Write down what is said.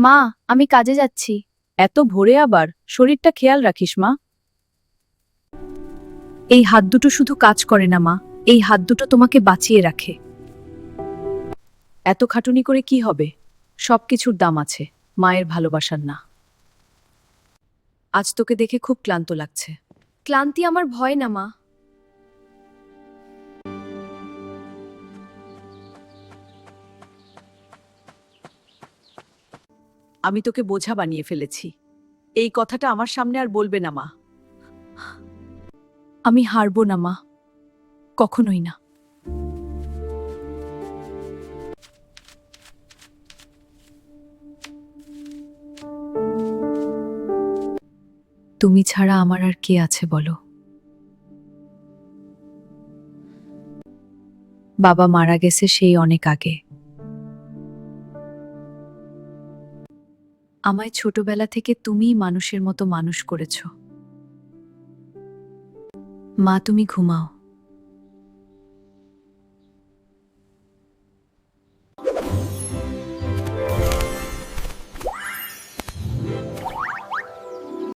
মা, আমি কাজে যাচ্ছি। এত ভোরে আবার? শরীরটা খেয়াল রাখিস মা। এই হাত দুটো শুধু কাজ করে না মা, এই হাত দুটো তোমাকে বাঁচিয়ে রাখে। এত খাটুনি করে কি হবে? সবকিছুর দাম আছে, মায়ের ভালোবাসার না। আজ তোকে দেখে খুব ক্লান্ত লাগছে। ক্লান্তি আমার ভয় না মা। আমি তোকে বোঝা বানিয়ে ফেলেছি। এই কথাটা আমার সামনে আর বলবে না মা। আমি হারবো না মা, কখনোই না। তুমি ছাড়া আমার আর কে আছে বলো? বাবা মারা গেছে সেই অনেক আগে। আমায় ছোটবেলা থেকে তুমিই মানুষের মতো মানুষ করেছো। মা, তুমি ঘুমাও।